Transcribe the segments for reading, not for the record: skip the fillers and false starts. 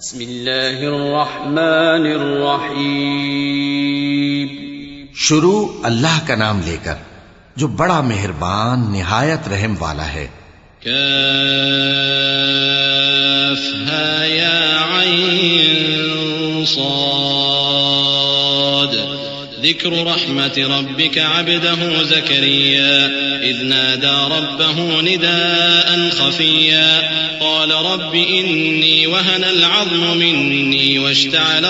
بسم اللہ الرحمن الرحیم. شروع اللہ کا نام لے کر جو بڑا مہربان نہایت رحم والا ہے. کافہا یا عین صاد. ذکر رحمت ربک عبده زکریا اذ نادى ربه نداء خفیا قال رب إني وهن العظم مني واشتعل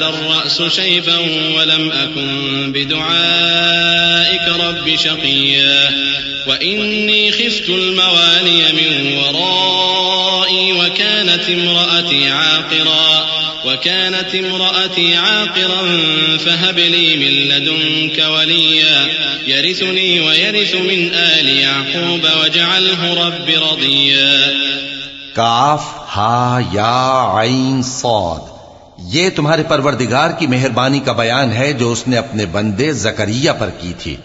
الرأس شيبا ولم أكن بدعائك رب شقيا وإني خفت الموالي من ورائي وكانت امرأتي عاقرا فهب لي من لدنك وليا يرثني ويرث من آل يعقوب واجعله رب رضيا. کاف ہا یا عین صاد. یہ تمہارے پروردگار کی مہربانی کا بیان ہے جو اس نے اپنے بندے زکریا پر کی تھی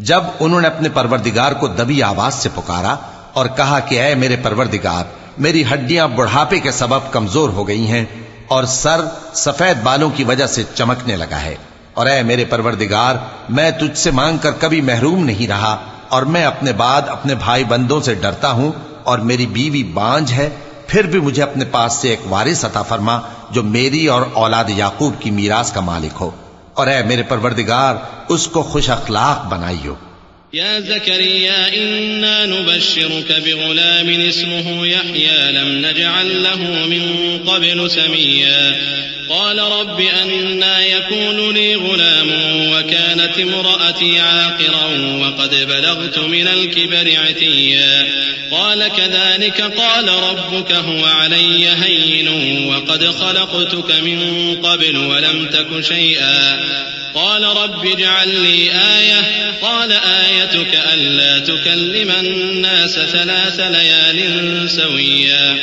جب انہوں نے اپنے پروردگار کو دبی آواز سے پکارا اور کہا کہ اے میرے پروردگار، میری ہڈیاں بڑھاپے کے سبب کمزور ہو گئی ہیں اور سر سفید بالوں کی وجہ سے چمکنے لگا ہے، اور اے میرے پروردگار، میں تجھ سے مانگ کر کبھی محروم نہیں رہا، اور میں اپنے بعد اپنے بھائی بندوں سے ڈرتا ہوں، اور میری بیوی بانجھ ہے، پھر بھی مجھے اپنے پاس سے ایک وارث عطا فرما جو میری اور اولاد یعقوب کی میراث کا مالک ہو، اور اے میرے پروردگار اس کو خوش اخلاق بنائیو. يا زكريا إنا نبشرك بغلام اسمه يحيى لم نجعل له من قبل سميا قال رب أنى يكون لي غلام وكانت امرأتي عاقرا وقد بلغت من الكبر عتيا قال كذلك قال ربك هو علي هين وقد خلقتك من قبل ولم تك شيئا قال رب اجعل لي آية قال آيتك ألا تكلم الناس 3 ليال سويا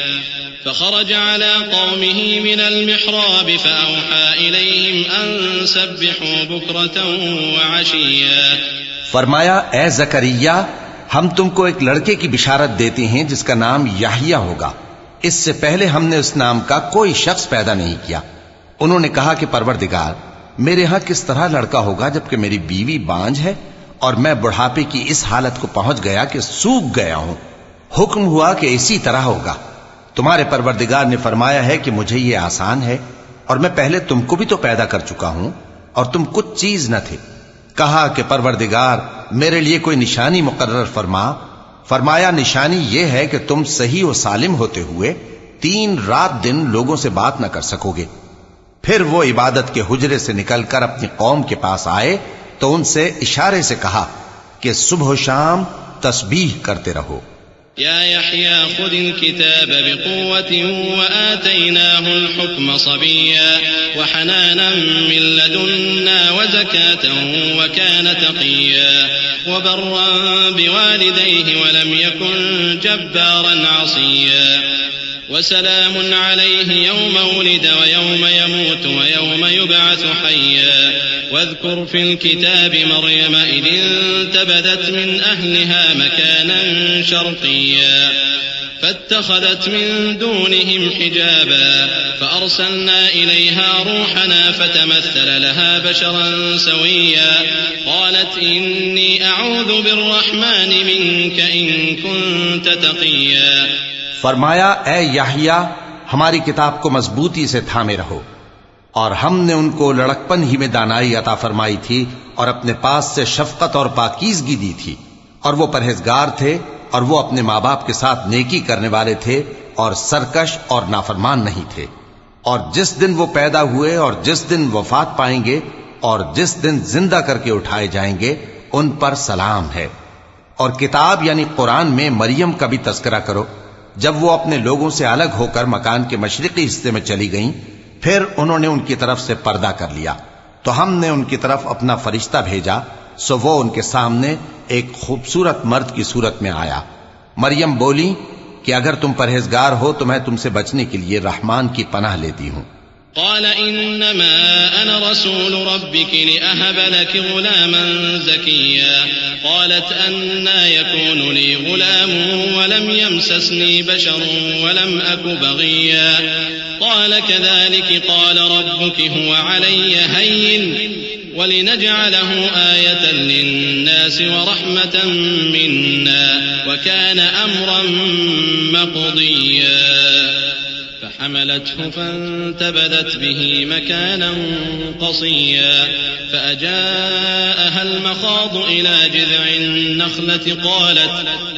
فخرج على قومه من المحراب فأوحى إليهم أن سبحوا بكرة وعشيا. فرمایا اے زکریا، ہم تم کو ایک لڑکے کی بشارت دیتے ہیں جس کا نام یحییٰ ہوگا. اس سے پہلے ہم نے اس نام کا کوئی شخص پیدا نہیں کیا. انہوں نے کہا کہ پروردگار، میرے ہاں کس طرح لڑکا ہوگا جبکہ میری بیوی بانجھ ہے اور میں بڑھاپے کی اس حالت کو پہنچ گیا کہ سوکھ گیا ہوں. حکم ہوا کہ اسی طرح ہوگا. تمہارے پروردگار نے فرمایا ہے کہ مجھے یہ آسان ہے، اور میں پہلے تم کو بھی تو پیدا کر چکا ہوں اور تم کچھ چیز نہ تھے. کہا کہ پروردگار میرے لیے کوئی نشانی مقرر فرما. فرمایا نشانی یہ ہے کہ تم صحیح و سالم ہوتے ہوئے 3 رات دن لوگوں سے بات نہ کر سکو گے. پھر وہ عبادت کے حجرے سے نکل کر اپنی قوم کے پاس آئے تو ان سے اشارے سے کہا کہ صبح و شام تسبیح کرتے رہو. يا يحيى خذ الكتاب بقوة وآتيناه الحكم صبيا وحنانا من لدنا وزكاة وكان تقيا وبرا بوالديه ولم يكن جبارا عصيا وسلام عليه يوم ولد ويوم يموت ويوم يبعث حيا واذكر في الكتاب مريم إذ انتبذت من أهلها مكانا شرقيا فاتخذت من دونهم حجابا فأرسلنا إليها روحنا فتمثل لها بشرا سويا قالت إني أعوذ بالرحمن منك إن كنت تقيا. فرمایا اے یحییٰ، ہماری کتاب کو مضبوطی سے تھامے رہو. اور ہم نے ان کو لڑکپن ہی میں دانائی عطا فرمائی تھی اور اپنے پاس سے شفقت اور پاکیزگی دی تھی، اور وہ پرہیزگار تھے اور وہ اپنے ماں باپ کے ساتھ نیکی کرنے والے تھے اور سرکش اور نافرمان نہیں تھے. اور جس دن وہ پیدا ہوئے اور جس دن وفات پائیں گے اور جس دن زندہ کر کے اٹھائے جائیں گے ان پر سلام ہے. اور کتاب یعنی قرآن میں مریم کا بھی تذکرہ کرو. جب وہ اپنے لوگوں سے الگ ہو کر مکان کے مشرقی حصے میں چلی گئیں، پھر انہوں نے ان کی طرف سے پردہ کر لیا تو ہم نے ان کی طرف اپنا فرشتہ بھیجا، سو وہ ان کے سامنے ایک خوبصورت مرد کی صورت میں آیا. مریم بولی کہ اگر تم پرہیزگار ہو تو میں تم سے بچنے کے لیے رحمان کی پناہ لیتی ہوں. قال إنما أنا رسول ربك لأهب لك غلاما زكيا قالت أنى يكون لي غلام ولم يمسسني بشر ولم أك بغيا قال كذلك قال ربك هو علي هين ولنجعله آية للناس ورحمة منا وكان أمرا مقضيا فحملته فانتبذت به مكانا قصيا فأجاءها المخاض إلى جذع النخلة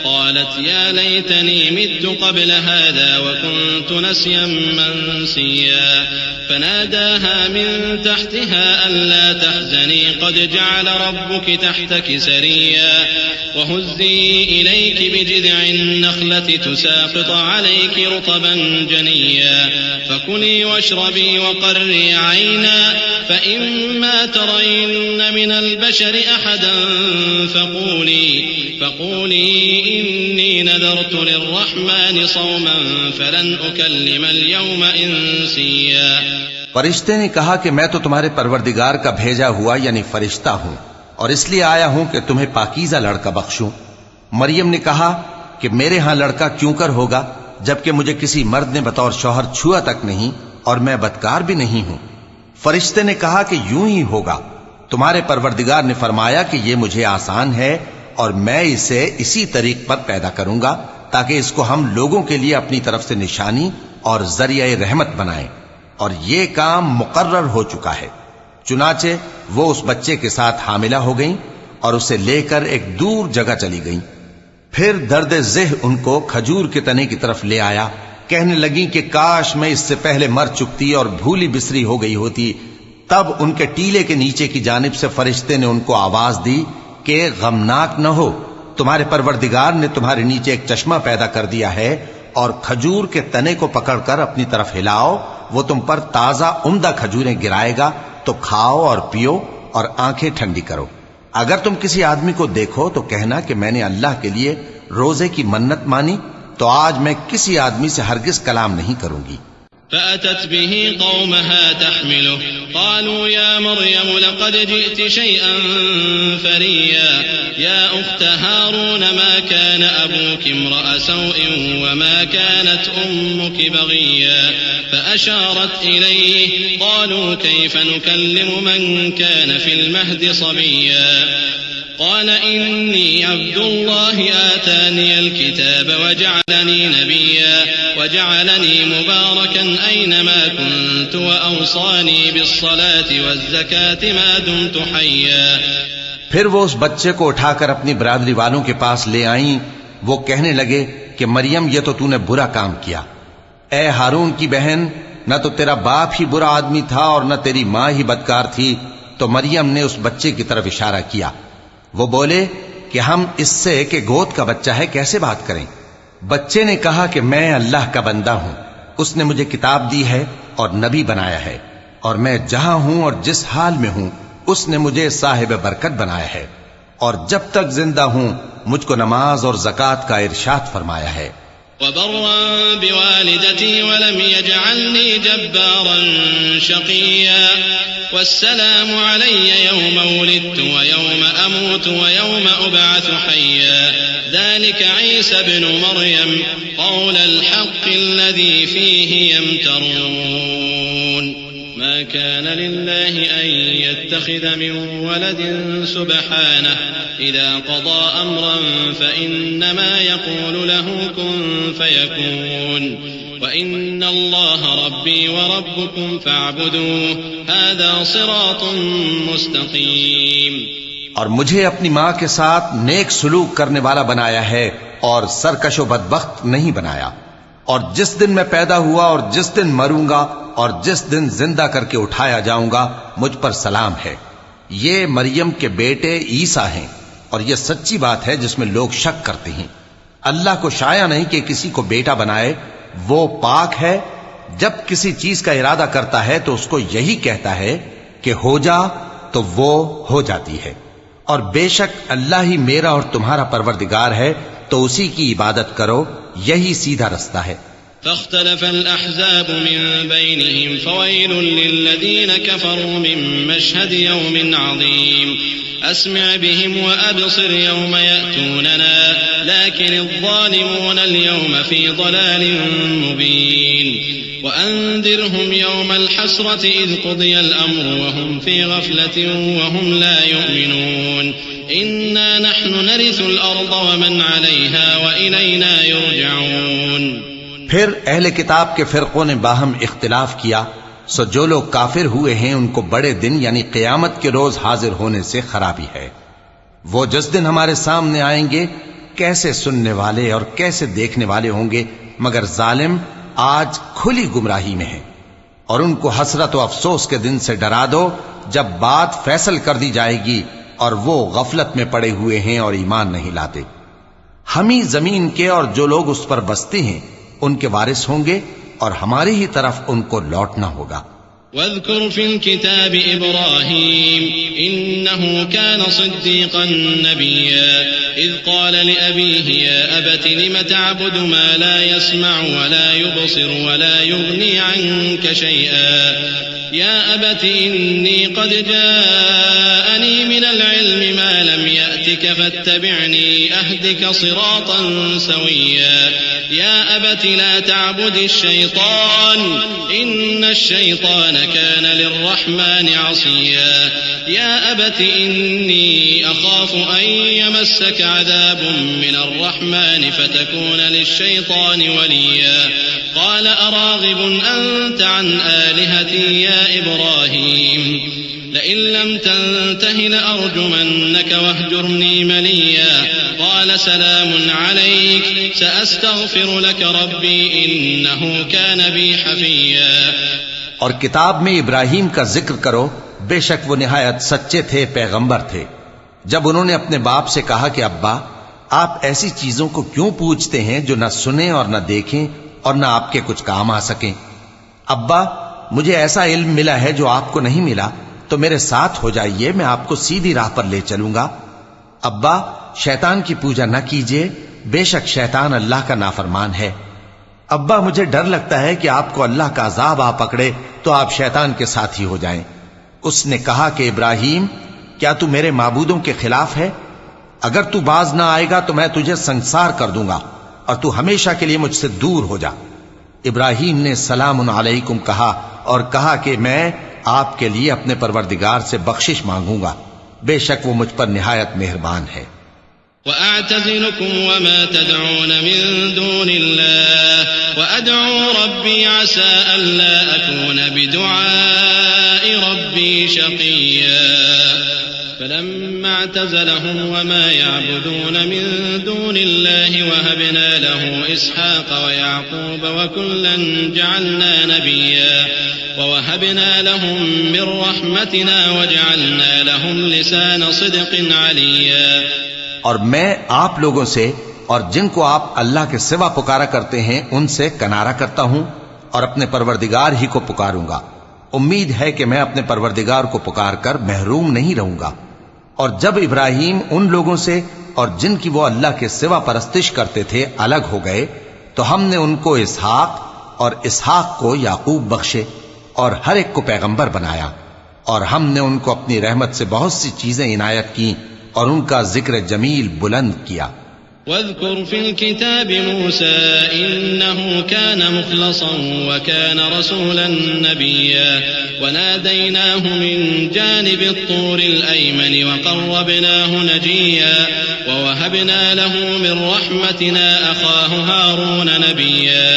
قالت يا ليتني مت قبل هذا وكنت نسيا منسيا فناداها من تحتها ألا تحزني قد جعل ربك تحتك سريا وهزي إليك بجذع النخلة تساقط عليك رطبا جنيا فكلي واشربي وقري عينا فإما ترين من البشر أحدا فقولي إني نذرت للرحمن صوما فلن أكلم اليوم إنسيا. فرشتے نے کہا کہ میں تو تمہارے پروردگار کا بھیجا ہوا یعنی فرشتہ ہوں اور اس لیے آیا ہوں کہ تمہیں پاکیزہ لڑکا بخشوں. مریم نے کہا کہ میرے ہاں لڑکا کیوں کر ہوگا جبکہ مجھے کسی مرد نے بطور شوہر چھوا تک نہیں اور میں بدکار بھی نہیں ہوں. فرشتے نے کہا کہ یوں ہی ہوگا. تمہارے پروردگار نے فرمایا کہ یہ مجھے آسان ہے اور میں اسے اسی طریق پر پیدا کروں گا تاکہ اس کو ہم لوگوں کے لیے اپنی طرف سے نشانی اور ذریعہ رحمت بنائیں. اور یہ کام مقرر ہو چکا ہے. چنانچہ وہ اس بچے کے ساتھ حاملہ ہو گئیں اور اسے لے کر ایک دور جگہ چلی گئیں. پھر درد ذہ ان کو کھجور کے تنے کی طرف لے آیا. کہنے لگیں کہ کاش میں اس سے پہلے مر چکتی اور بھولی بسری ہو گئی ہوتی. تب ان کے ٹیلے کے نیچے کی جانب سے فرشتے نے ان کو آواز دی کہ غمناک نہ ہو، تمہارے پروردگار نے تمہارے نیچے ایک چشمہ پیدا کر دیا ہے اور کھجور کے تنے کو پکڑ کر اپنی طرف ہلاؤ، وہ تم پر تازہ عمدہ کھجوریں گرائے گا، تو کھاؤ اور پیو اور آنکھیں ٹھنڈی کرو. اگر تم کسی آدمی کو دیکھو تو کہنا کہ میں نے اللہ کے لیے روزے کی منت مانی، تو آج میں کسی آدمی سے ہرگز کلام نہیں کروں گی. فأتت به قومها تحمله قالوا يا مريم لقد جئت شيئا فريا يا أخت هارون ما كان أبوك امرأ سوء وما كانت أمك بغيا فأشارت إليه قالوا كيف نكلم من كان في المهد صبيا قال إني عبد الله آتاني الكتاب وجعلني نبيا وجعلني مباركا أينما كنت وأوصاني بالصلاة والزكاة ما دمت حيا. پھر وہ اس بچے کو اٹھا کر اپنی برادری والوں کے پاس لے آئیں. وہ کہنے لگے کہ مریم یہ تو نے برا کام کیا. اے ہارون کی بہن، نہ تو تیرا باپ ہی برا آدمی تھا اور نہ تیری ماں ہی بدکار تھی. تو مریم نے اس بچے کی طرف اشارہ کیا. وہ بولے کہ ہم اس سے کہ گود کا بچہ ہے کیسے بات کریں. بچے نے کہا کہ میں اللہ کا بندہ ہوں، اس نے مجھے کتاب دی ہے اور نبی بنایا ہے، اور میں جہاں ہوں اور جس حال میں ہوں اس نے مجھے صاحب برکت بنایا ہے، اور جب تک زندہ ہوں مجھ کو نماز اور زکوٰۃ کا ارشاد فرمایا ہے. وبرا بوالدتي ولم يجعلني جبارا شقيا والسلام علي يوم ولدت ويوم أموت ويوم أبعث حيا ذلك عيسى ابن مريم قول الحق الذي فيه يمترون ما كان لله أن يتخذ من ولد سبحانه إذا قضى أمرا فإنما يقول له كن فيكون وإن الله ربي وربكم فاعبدوه هذا صراط مستقيم. اور مجھے اپنی ماں کے ساتھ نیک سلوک کرنے والا بنایا ہے اور سرکش و بدبخت نہیں بنایا. اور جس دن میں پیدا ہوا اور جس دن مروں گا اور جس دن زندہ کر کے اٹھایا جاؤں گا مجھ پر سلام ہے. یہ مریم کے بیٹے عیسیٰ ہیں اور یہ سچی بات ہے جس میں لوگ شک کرتے ہیں. اللہ کو شایع نہیں کہ کسی کو بیٹا بنائے، وہ پاک ہے. جب کسی چیز کا ارادہ کرتا ہے تو اس کو یہی کہتا ہے کہ ہو جا، تو وہ ہو جاتی ہے. اور بے شک اللہ ہی میرا اور تمہارا پروردگار ہے، تو اسی کی عبادت کرو، یہی سیدھا رستہ ہے. فاختلف الأحزاب من بينهم فويل للذين كفروا من مشهد يوم عظيم أسمع بهم وأبصر يوم يأتوننا لكن الظالمون اليوم في ضلال مبين وأنذرهم يوم الحسرة إذ قضي الأمر وهم في غفلة وهم لا يؤمنون إنا نحن نرث الأرض ومن عليها وإلينا يرجعون. پھر اہل کتاب کے فرقوں نے باہم اختلاف کیا، سو جو لوگ کافر ہوئے ہیں ان کو بڑے دن یعنی قیامت کے روز حاضر ہونے سے خرابی ہے. وہ جس دن ہمارے سامنے آئیں گے کیسے سننے والے اور کیسے دیکھنے والے ہوں گے، مگر ظالم آج کھلی گمراہی میں ہے. اور ان کو حسرت و افسوس کے دن سے ڈرا دو جب بات فیصل کر دی جائے گی اور وہ غفلت میں پڑے ہوئے ہیں اور ایمان نہیں لاتے. ہم ہی زمین کے اور جو لوگ اس پر بستے ہیں ان کے وارث ہوں گے اور ہماری ہی طرف ان کو لوٹنا ہوگا. واذكر في الكتاب إبراهيم إنه كان صديقا نبيا إذ قال لأبيه يا أبت لم تعبد ما لا يسمع ولا يبصر ولا يغني عنك شيئا يا أبت إني قد جاءني من العلم ما لم يأتك فاتبعني أهدك صراطا سويا يا أبت لا تعبد الشيطان إن الشيطان كان للرحمن عصيا يا أبت إني أخاف أن يمسك عذاب من الرحمن فتكون للشيطان وليا قال أراغب أنت عن آلهتي يا إبراهيم لئن لم تنته لأرجمنك واهجرني مليا قال سلام عليك سأستغفر لك ربي إنه كان بي حفيا. اور کتاب میں ابراہیم کا ذکر کرو، بے شک وہ نہایت سچے تھے، پیغمبر تھے. جب انہوں نے اپنے باپ سے کہا کہ ابا آپ ایسی چیزوں کو کیوں پوچھتے ہیں جو نہ سنیں اور نہ دیکھیں اور نہ آپ کے کچھ کام آ سکیں. ابا مجھے ایسا علم ملا ہے جو آپ کو نہیں ملا، تو میرے ساتھ ہو جائیے، میں آپ کو سیدھی راہ پر لے چلوں گا. ابا شیطان کی پوجا نہ کیجیے، بے شک شیطان اللہ کا نافرمان ہے. ابا مجھے ڈر لگتا ہے کہ آپ کو اللہ کا عذاب آ پکڑے تو آپ شیطان کے ساتھی ہو جائیں. اس نے کہا کہ ابراہیم کیا تو میرے معبودوں کے خلاف ہے؟ اگر تو باز نہ آئے گا تو میں تجھے سنسار کر دوں گا اور تو ہمیشہ کے لیے مجھ سے دور ہو جا. ابراہیم نے سلام علیکم کہا اور کہا کہ میں آپ کے لیے اپنے پروردگار سے بخشش مانگوں گا، بے شک وہ مجھ پر نہایت مہربان ہے. وَأَعْتَزِلُكُمْ وَمَا تَدْعُونَ مِن دُونِ اللَّهِ وَأَدْعُو رَبِّي عَسَىٰ أَلَّا أَكُونَ بِدُعَاءِ رَبِّي شَقِيًّا. فَلَمَّا اعْتَزَلَهُمْ وَمَا يَعْبُدُونَ مِن دُونِ اللَّهِ وَهَبْنَا لَهُ إِسْحَاقَ وَيَعْقُوبَ وَكُلًّا جَعَلْنَا نَبِيًّا وَوَهَبْنَا لَهُم مِّن رَّحْمَتِنَا وَجَعَلْنَا لَهُمْ لِسَانَ صِدْقٍ عَلِيًّا. اور میں آپ لوگوں سے اور جن کو آپ اللہ کے سوا پکارا کرتے ہیں ان سے کنارہ کرتا ہوں اور اپنے پروردگار ہی کو پکاروں گا. امید ہے کہ میں اپنے پروردگار کو پکار کر محروم نہیں رہوں گا. اور جب ابراہیم ان لوگوں سے اور جن کی وہ اللہ کے سوا پرستش کرتے تھے الگ ہو گئے تو ہم نے ان کو اسحاق اور اسحاق کو یعقوب بخشے اور ہر ایک کو پیغمبر بنایا، اور ہم نے ان کو اپنی رحمت سے بہت سی چیزیں عنایت کی اور ان کا ذکر جمیل بلند کیا. واذكر في الكتاب موسى إنه كان مخلصا وكان رسولا نبيا وناديناه من جانب الطور الأيمن وقربناه نجيا ووهبنا له من رحمتنا أخاه هارون نبيا.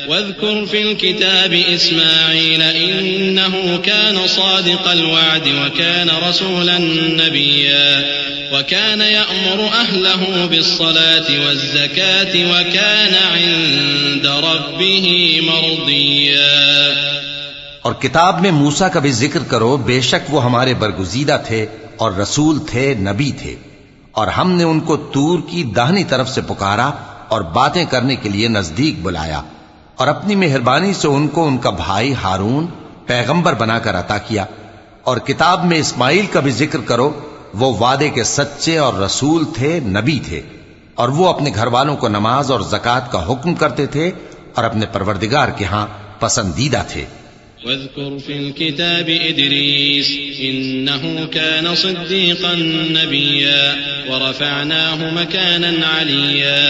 واذكر في الكتاب إسماعيل إنه كان صادق الوعد وكان رسولا نبيا وكان يأمر أهله بالصلاة والزكاة وكان عند ربه مرضيا. اور کتاب میں موسیٰ کا بھی ذکر کرو، بے شک وہ ہمارے برگزیدہ تھے اور رسول تھے، نبی تھے، اور ہم نے ان کو طور کی داہنی طرف سے پکارا اور باتیں کرنے کے لیے نزدیک بلایا، اور اپنی مہربانی سے ان کو ان کا بھائی ہارون پیغمبر بنا کر عطا کیا. اور کتاب میں اسماعیل کا بھی ذکر کرو، وہ وعدے کے سچے اور رسول تھے، نبی تھے، اور وہ اپنے گھر والوں کو نماز اور زکوٰۃ کا حکم کرتے تھے اور اپنے پروردگار کے ہاں پسندیدہ تھے۔ واذكر في الكتاب إدريس إنه كان صديقا نبيا ورفعناه مكانا عليا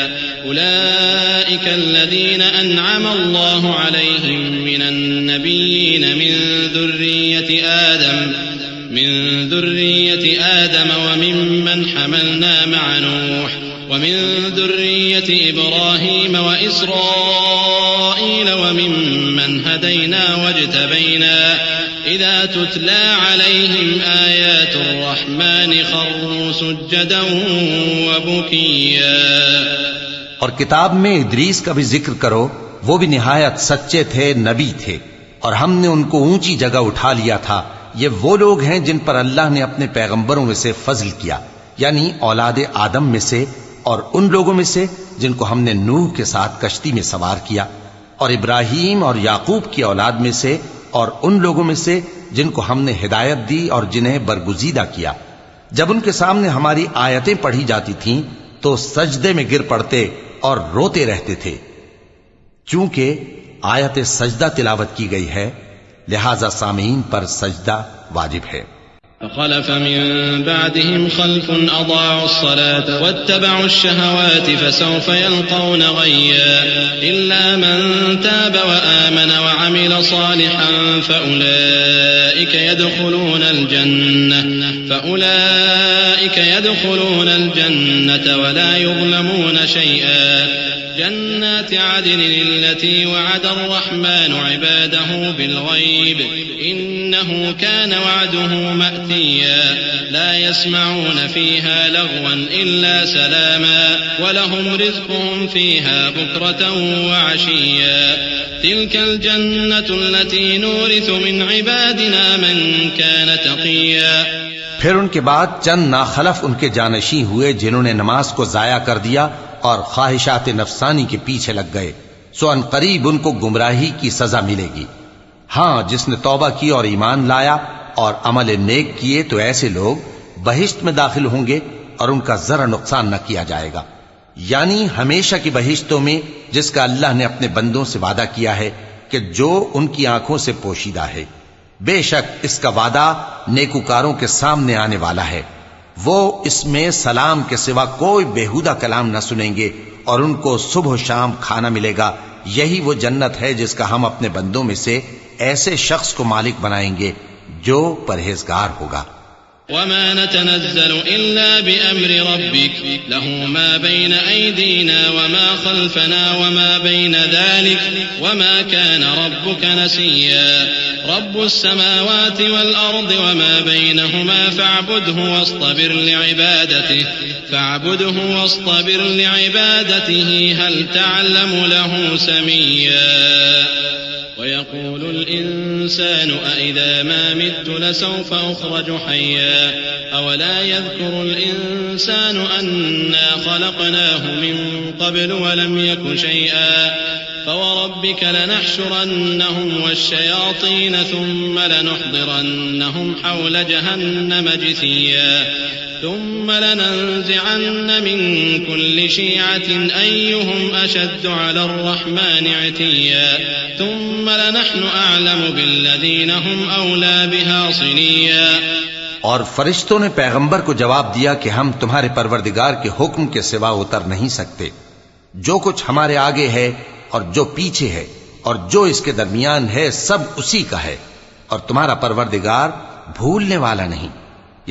أولئك الذين أنعم الله عليهم من النبيين من ذرية آدم وممن حملنا مع نوح ومن ذرية إبراهيم وإسرائيل وممن هدينا واجتبينا إذا تتلى عليهم آيات الرحمن خروا سجدا وبكيا۔ اور کتاب میں ادریس کا بھی ذکر کرو، وہ بھی نہایت سچے تھے، نبی تھے، اور ہم نے ان کو اونچی جگہ اٹھا لیا تھا۔ یہ وہ لوگ ہیں جن پر اللہ نے اپنے پیغمبروں میں سے فضل کیا، یعنی اولاد آدم میں سے، اور ان لوگوں میں سے جن کو ہم نے نوح کے ساتھ کشتی میں سوار کیا، اور ابراہیم اور یعقوب کی اولاد میں سے، اور ان لوگوں میں سے جن کو ہم نے ہدایت دی اور جنہیں برگزیدہ کیا۔ جب ان کے سامنے ہماری آیتیں پڑھی جاتی تھیں تو سجدے میں گر پڑتے اور روتے رہتے تھے۔ چونکہ آیت سجدہ تلاوت کی گئی ہے، لہذا سامعین پر سجدہ واجب ہے۔ فخلف من بعدهم خلف أضاعوا الصلاة واتبعوا الشهوات فسوف يلقون غيا إلا من تاب وآمن وعمل صالحا فأولئك يدخلون الجنة ولا يظلمون شيئا جنات عدن التي وعد الرحمن عباده بالغيب إنه كان وعده مأتيا لا يسمعون فيها لغوا إلا سلاما ولهم رزقهم فيها بكرة وعشيا تلك الجنة التي نورث من عبادنا من كان تقيا۔ پھر ان کے بعد چند ناخلف ان کے جانشین ہوئے جنہوں نے نماز کو ضائع کر دیا اور خواہشات نفسانی کے پیچھے لگ گئے، سو ان قریب ان کو گمراہی کی سزا ملے گی۔ ہاں، جس نے توبہ کی اور ایمان لایا اور عمل نیک کیے تو ایسے لوگ بہشت میں داخل ہوں گے اور ان کا ذرا نقصان نہ کیا جائے گا، یعنی ہمیشہ کی بہشتوں میں جس کا اللہ نے اپنے بندوں سے وعدہ کیا ہے کہ جو ان کی آنکھوں سے پوشیدہ ہے۔ بے شک اس کا وعدہ نیکوکاروں کے سامنے آنے والا ہے، وہ اس میں سلام کے سوا کوئی بیہودہ کلام نہ سنیں گے اور ان کو صبح و شام کھانا ملے گا۔ یہی وہ جنت ہے جس کا ہم اپنے بندوں میں سے ایسے شخص کو مالک بنائیں گے جو پرہیزگار ہوگا۔ وما نتنزل إلا بأمر ربك له ما بين أيدينا وما خلفنا وما بين ذلك وما كان ربك نسيا رب السماوات والأرض وما بينهما فاعبده واصطبر لعبادته هل تعلم له سميا ويقول الإنسان أإذا ما مت لسوف أخرج حيا أولا يذكر الإنسان أنا خلقناه من قبل ولم يك شيئا فوربك لنحشرنهم والشياطين ثم لنحضرنهم حول جهنم جثيا ثم لننزعن من كل شيعة أيهم أشد على الرحمن عتيا ثم لنحن أعلم بالذين هم أولى بها صليا۔ اور فرشتوں نے پیغمبر کو جواب دیا کہ ہم تمہارے پروردگار کے حکم کے سوا اتر نہیں سکتے، جو کچھ ہمارے آگے ہے اور جو پیچھے ہے اور جو اس کے درمیان ہے سب اسی کا ہے، اور تمہارا پروردگار بھولنے والا نہیں،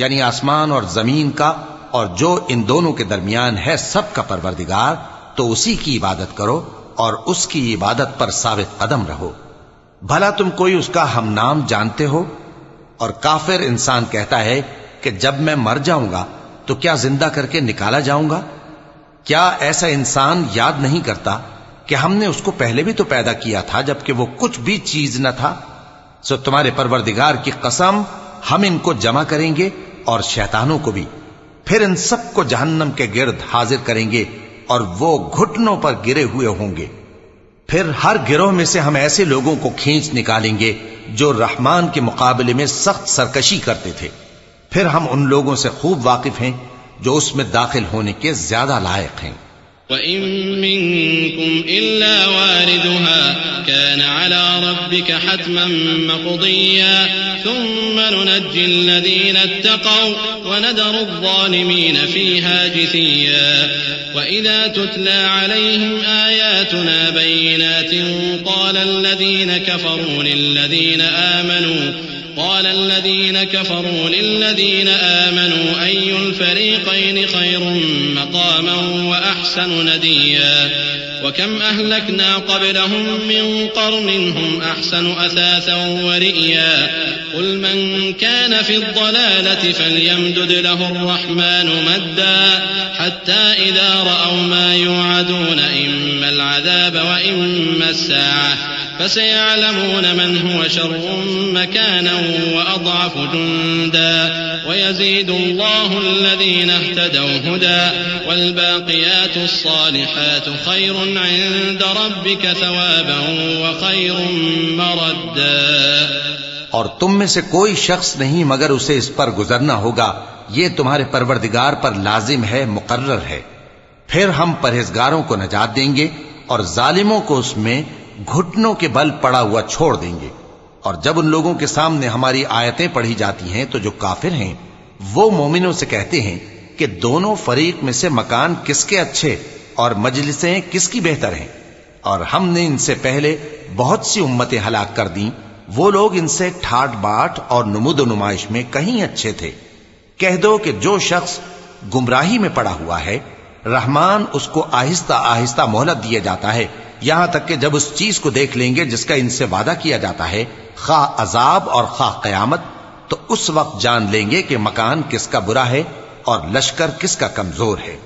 یعنی آسمان اور زمین کا اور جو ان دونوں کے درمیان ہے سب کا پروردگار، تو اسی کی عبادت کرو اور اس کی عبادت پر ثابت قدم رہو۔ بھلا تم کوئی اس کا ہم نام جانتے ہو؟ اور کافر انسان کہتا ہے کہ جب میں مر جاؤں گا تو کیا زندہ کر کے نکالا جاؤں گا؟ کیا ایسا انسان یاد نہیں کرتا کہ ہم نے اس کو پہلے بھی تو پیدا کیا تھا جبکہ وہ کچھ بھی چیز نہ تھا؟ سو تمہارے پروردگار کی قسم ہم ان کو جمع کریں گے اور شیطانوں کو بھی، پھر ان سب کو جہنم کے گرد حاضر کریں گے اور وہ گھٹنوں پر گرے ہوئے ہوں گے۔ پھر ہر گروہ میں سے ہم ایسے لوگوں کو کھینچ نکالیں گے جو رحمان کے مقابلے میں سخت سرکشی کرتے تھے، پھر ہم ان لوگوں سے خوب واقف ہیں جو اس میں داخل ہونے کے زیادہ لائق ہیں۔ وَإِن مِّنكُمْ إِلَّا وَارِدُهَا كَانَ عَلَى رَبِّكَ حَتْمًا مَّقْضِيًّا ثُمَّ نُنَجِّي الَّذِينَ اتَّقَوْا وَنَذَرُ الظَّالِمِينَ فِيهَا جِثِيًّا وَإِذَا تُتْلَىٰ عَلَيْهِمْ آيَاتُنَا بَيِّنَاتٍ قَالَ الَّذِينَ كفروا للذين آمنوا أي الفريقين خير مقاما وأحسن نديا وكم أهلكنا قبلهم من قرن هم أحسن أثاثا ورئيا قل من كان في الضلالة فليمدد له الرحمن مدا حتى إذا رأوا ما يوعدون إما العذاب وإما الساعة فسيعلمون من هو شر مكانا وأضعف جندا ويزيد الله الذين اهتدوا هدى والباقيات الصالحات خير عند ربك ثوابا وخير مردا. اور تم میں سے کوئی شخص نہیں مگر اسے اس پر گزرنا ہوگا، یہ تمہارے پروردگار پر لازم ہے، مقرر ہے. پھر ہم پرہیزگاروں کو نجات دیں گے اور ظالموں کو اس میں گھٹنوں کے بل پڑا ہوا چھوڑ دیں گے. اور جب ان لوگوں کے سامنے ہماری آیتیں پڑھی جاتی ہیں تو جو کافر ہیں وہ مومنوں سے کہتے ہیں کہ دونوں فریق میں سے مکان کس کے اچھے اور مجلسیں کس کی بہتر ہیں، اور ہم نے ان سے پہلے بہت سی امتیں ہلاک کر دیں، وہ لوگ ان سے ٹھاٹ باٹ اور نمود و نمائش میں کہیں اچھے تھے. کہہ دو کہ جو شخص گمراہی میں پڑا ہوا ہے رحمان اس کو آہستہ آہستہ مہلت دیا جاتا ہے، یہاں تک کہ جب اس چیز کو دیکھ لیں گے جس کا ان سے وعدہ کیا جاتا ہے، خواہ عذاب اور خواہ قیامت، تو اس وقت جان لیں گے کہ مکان کس کا برا ہے اور لشکر کس کا کمزور ہے.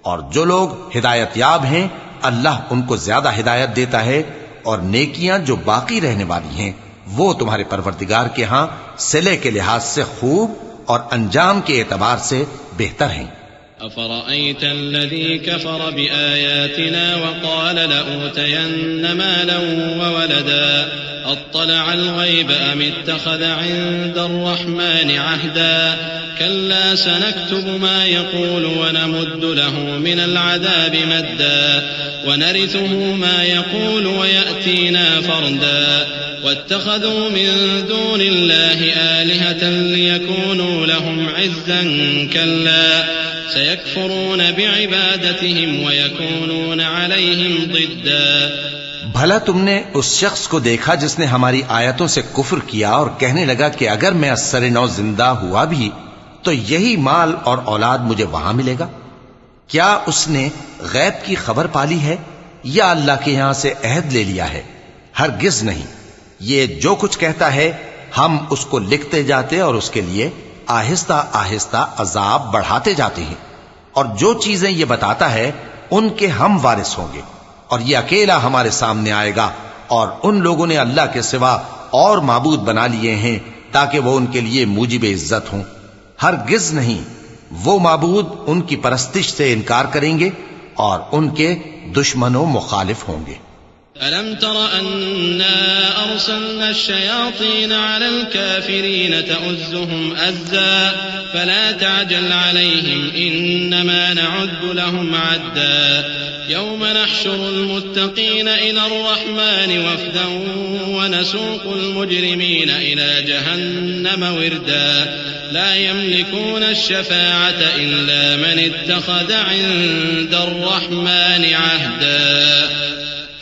اور جو لوگ ہدایت یاب ہیں اللہ ان کو زیادہ ہدایت دیتا ہے، اور نیکیاں جو باقی رہنے والی ہیں وہ تمہارے پروردگار کے ہاں صلے کے لحاظ سے خوب اور انجام کے اعتبار سے بہتر ہیں. أفرأيت الذي كفر بآياتنا وقال لأوتين مالا وولدا أطلع الغيب أم اتخذ عند الرحمن عهدا كلا سنكتب ما يقول ونمد له من العذاب مدا ونرثه ما يقول ويأتينا فردا واتخذوا من دون الله آلهة ليكونوا لهم عزا كلا سيكفرون بعبادتهم ويكونون عليهم ضدا. بھلا تم نے اس شخص کو دیکھا جس نے ہماری آیتوں سے کفر کیا اور کہنے لگا کہ اگر میں اثر نو زندہ ہوا بھی تو یہی مال اور اولاد مجھے وہاں ملے گا؟ کیا اس نے غیب کی خبر پالی ہے یا اللہ کے یہاں سے عہد لے لیا ہے؟ ہرگز نہیں. یہ جو کچھ کہتا ہے ہم اس کو لکھتے جاتے اور اس کے لیے آہستہ آہستہ عذاب بڑھاتے جاتے ہیں، اور جو چیزیں یہ بتاتا ہے ان کے ہم وارث ہوں گے، اور یہ اکیلا ہمارے سامنے آئے گا. اور ان لوگوں نے اللہ کے سوا اور معبود بنا لیے ہیں تاکہ وہ ان کے لیے موجب عزت ہوں. ہرگز نہیں، وہ معبود ان کی پرستش سے انکار کریں گے اور ان کے دشمن و مخالف ہوں گے. ألم تر أنا أرسلنا الشياطين على الكافرين تؤزهم أزا فلا تعجل عليهم إنما نعد لهم عدا يوم نحشر المتقين إلى الرحمن وفدا ونسوق المجرمين إلى جهنم وردا لا يملكون الشفاعة إلا من اتخذ عند الرحمن عهدا.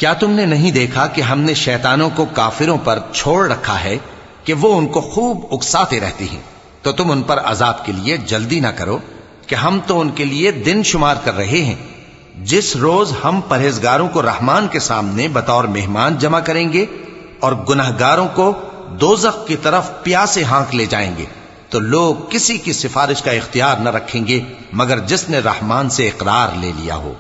کیا تم نے نہیں دیکھا کہ ہم نے شیطانوں کو کافروں پر چھوڑ رکھا ہے کہ وہ ان کو خوب اکساتے رہتی ہیں؟ تو تم ان پر عذاب کے لیے جلدی نہ کرو کہ ہم تو ان کے لیے دن شمار کر رہے ہیں جس روز ہم پرہیزگاروں کو رحمان کے سامنے بطور مہمان جمع کریں گے اور گناہگاروں کو دوزخ کی طرف پیاسے ہانک لے جائیں گے. تو لوگ کسی کی سفارش کا اختیار نہ رکھیں گے مگر جس نے رحمان سے اقرار لے لیا ہو.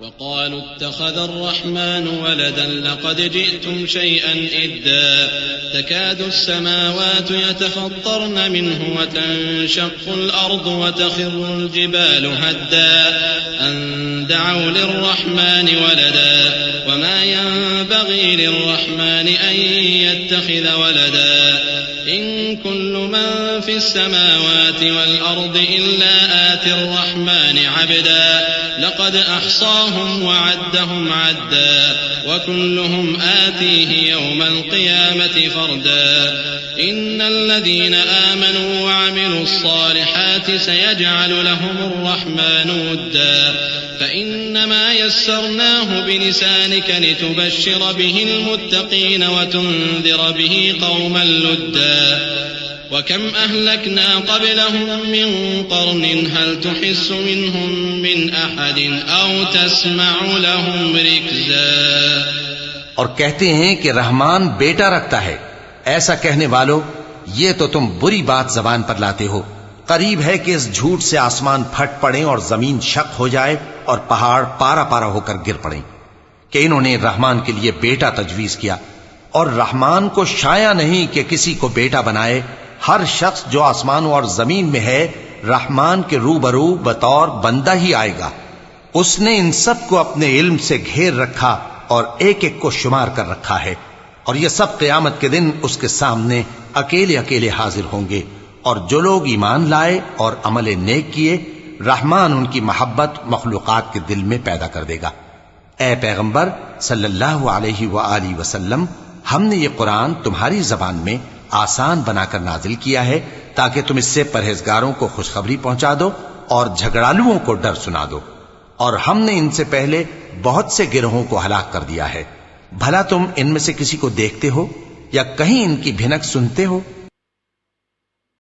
وقالوا اتخذ الرحمن ولدا لقد جئتم شيئا إدا تكاد السماوات يتفطرن منه وتنشق الأرض وتخر الجبال هدا أن دعوا للرحمن ولدا وما ينبغي للرحمن أن يتخذ ولدا إن كل من في السماوات والأرض إلا آتي الرحمن عبدا لقد أحصاهم فَحَشَرَهُمْ وَعَدَّهُمْ عَدًّا وَكُلُّهُمْ آتِيهِ يَوْمَ الْقِيَامَةِ فَرْدًا إِنَّ الَّذِينَ آمَنُوا وَعَمِلُوا الصَّالِحَاتِ سَيَجْعَلُ لَهُمُ الرَّحْمَنُ وُدًّا فَإِنَّمَا يَسَّرْنَاهُ بِلِسَانِكَ لِتُبَشِّرَ بِهِ الْمُتَّقِينَ وَتُنذِرَ بِهِ قَوْمًا لُدًّا وَكَمْ أَهْلَكْنَا قَبْلَهُمْ مِنْ قَرْنٍ هَلْ تُحِسُّ مِنْهُمْ مِنْ أَحَدٍ أَوْ تَسْمَعُ لَهُمْ رِكْزًا۔ اور کہتے ہیں کہ رحمان بیٹا رکھتا ہے۔ ایسا کہنے والو، یہ تو تم بری بات زبان پر لاتے ہو۔ قریب ہے کہ اس جھوٹ سے آسمان پھٹ پڑیں اور زمین شق ہو جائے اور پہاڑ پارا پارا ہو کر گر پڑیں کہ انہوں نے رحمان کے لیے بیٹا تجویز کیا، اور رحمان کو شایع نہیں کہ کسی کو بیٹا بنائے۔ ہر شخص جو آسمانوں اور زمین میں ہے رحمان کے روبرو بطور بندہ ہی آئے گا۔ اس نے ان سب کو اپنے علم سے گھیر رکھا اور ایک ایک کو شمار کر رکھا ہے، اور یہ سب قیامت کے دن اس کے سامنے اکیلے اکیلے حاضر ہوں گے۔ اور جو لوگ ایمان لائے اور عمل نیک کیے، رحمان ان کی محبت مخلوقات کے دل میں پیدا کر دے گا۔ اے پیغمبر صلی اللہ علیہ وآلہ وسلم، ہم نے یہ قرآن تمہاری زبان میں آسان بنا کر نازل کیا ہے تاکہ تم اس سے پرہیزگاروں کو خوشخبری پہنچا دو اور جھگڑالوؤں کو ڈر سنا دو۔ اور ہم نے ان سے پہلے بہت سے گروہوں کو ہلاک کر دیا ہے۔ بھلا تم ان میں سے کسی کو دیکھتے ہو یا کہیں ان کی بھنک سنتے ہو؟